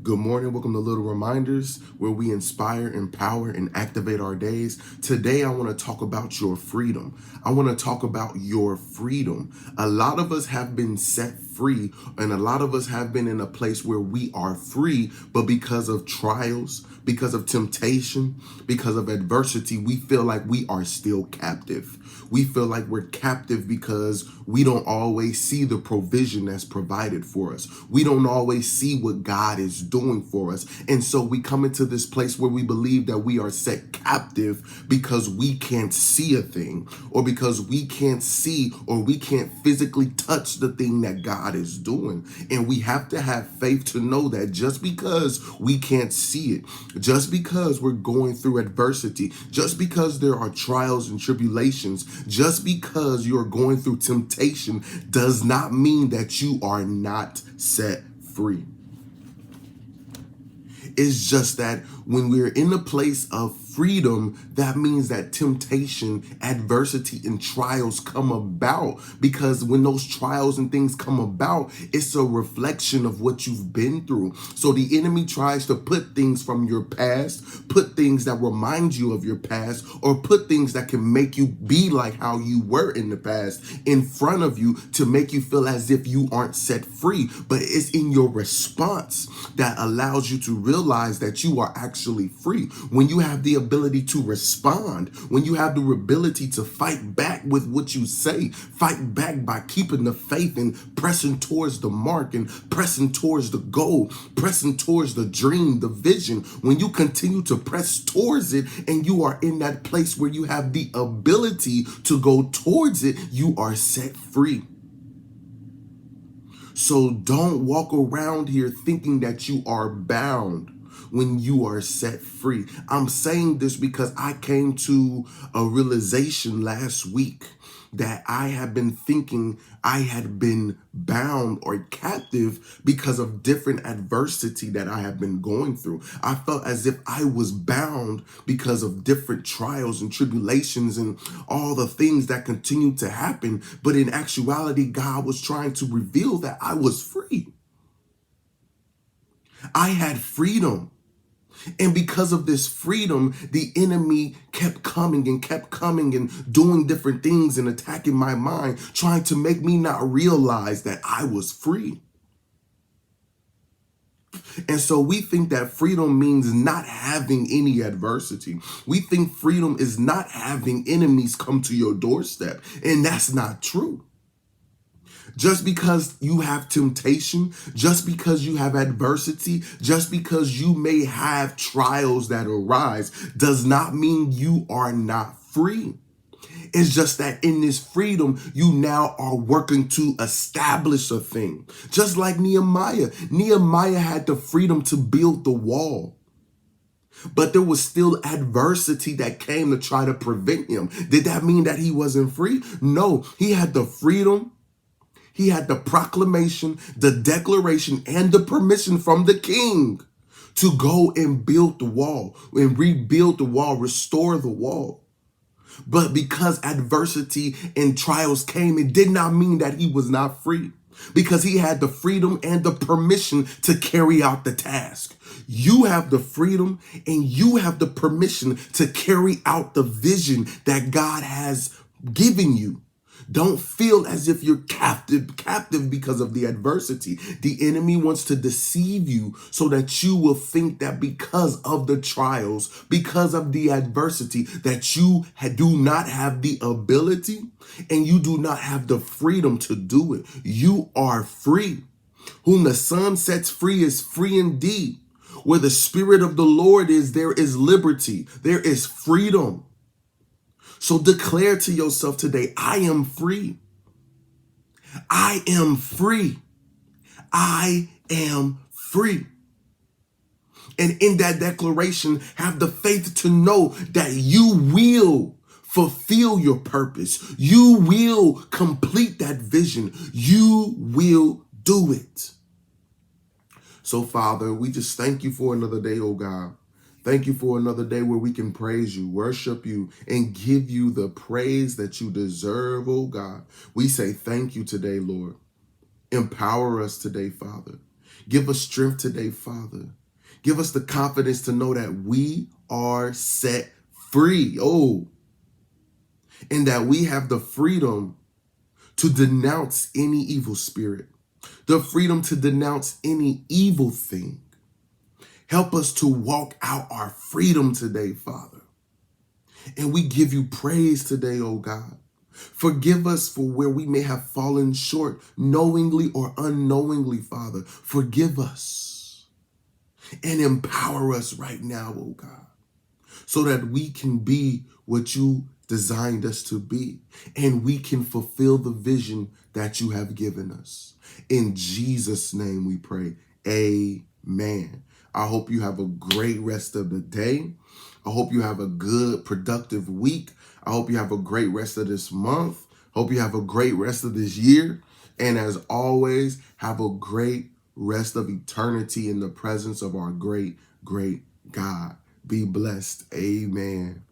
Good morning. Welcome to Little Reminders, where we inspire, empower, and activate our days. Today, I want to talk about your freedom. I want to talk about your freedom. A lot of us have been set free, and a lot of us have been in a place where we are free, but because of trials, because of temptation, because of adversity, we feel like we are still captive. We feel like we're captive because we don't always see the provision that's provided for us. We don't always see what God is doing for us. And so we come into this place where we believe that we are set captive because we can't see a thing, or because we can't see or we can't physically touch the thing that God is doing. And we have to have faith to know that just because we can't see it, just because we're going through adversity, just because there are trials and tribulations, just because you're going through temptation does not mean that you are not set free. It's just that when we're in a place of freedom, that means that temptation, adversity, and trials come about, because when those trials and things come about, it's a reflection of what you've been through. So the enemy tries to put things from your past, put things that remind you of your past, or put things that can make you be like how you were in the past in front of you to make you feel as if you aren't set free. But it's in your response that allows you to realize that you are actually free. When you have the ability to respond, when you have the ability to fight back with what you say, fight back by keeping the faith and pressing towards the mark and pressing towards the goal, pressing towards the dream, the vision, when you continue to press towards it and you are in that place where you have the ability to go towards it, you are set free. So don't walk around here thinking that you are bound when you are set free. I'm saying this because I came to a realization last week that I had been thinking I had been bound or captive because of different adversity that I have been going through. I felt as if I was bound because of different trials and tribulations and all the things that continued to happen. But in actuality, God was trying to reveal that I was free. I had freedom. And because of this freedom, the enemy kept coming and doing different things and attacking my mind, trying to make me not realize that I was free. And so we think that freedom means not having any adversity. We think freedom is not having enemies come to your doorstep. And that's not true. Just because you have temptation, just because you have adversity, just because you may have trials that arise, does not mean you are not free. It's just that in this freedom, you now are working to establish a thing. Just like Nehemiah. Nehemiah had the freedom to build the wall, but there was still adversity that came to try to prevent him. Did that mean that he wasn't free? No, he had the freedom. He had the proclamation, the declaration, and the permission from the king to go and build the wall and rebuild the wall, restore the wall. But because adversity and trials came, it did not mean that he was not free, because he had the freedom and the permission to carry out the task. You have the freedom and you have the permission to carry out the vision that God has given you. Don't feel as if you're captive because of the adversity. The enemy wants to deceive you so that you will think that because of the trials, because of the adversity, that you do not have the ability and you do not have the freedom to do it. You are free. Whom the Son sets free is free indeed. Where the Spirit of the Lord is, there is liberty. There is freedom. So declare to yourself today, I am free. I am free. I am free. And in that declaration, have the faith to know that you will fulfill your purpose. You will complete that vision. You will do it. So, Father, we just thank you for another day, oh God. Thank you for another day where we can praise you, worship you, and give you the praise that you deserve, oh God. We say thank you today, Lord. Empower us today, Father. Give us strength today, Father. Give us the confidence to know that we are set free. Oh, and that we have the freedom to denounce any evil spirit, the freedom to denounce any evil thing. Help us to walk out our freedom today, Father. And we give you praise today, oh God. Forgive us for where we may have fallen short, knowingly or unknowingly, Father. Forgive us and empower us right now, oh God, so that we can be what you designed us to be, and we can fulfill the vision that you have given us. In Jesus' name we pray. Amen. I hope you have a great rest of the day. I hope you have a good, productive week. I hope you have a great rest of this month. Hope you have a great rest of this year. And as always, have a great rest of eternity in the presence of our great, great God. Be blessed. Amen.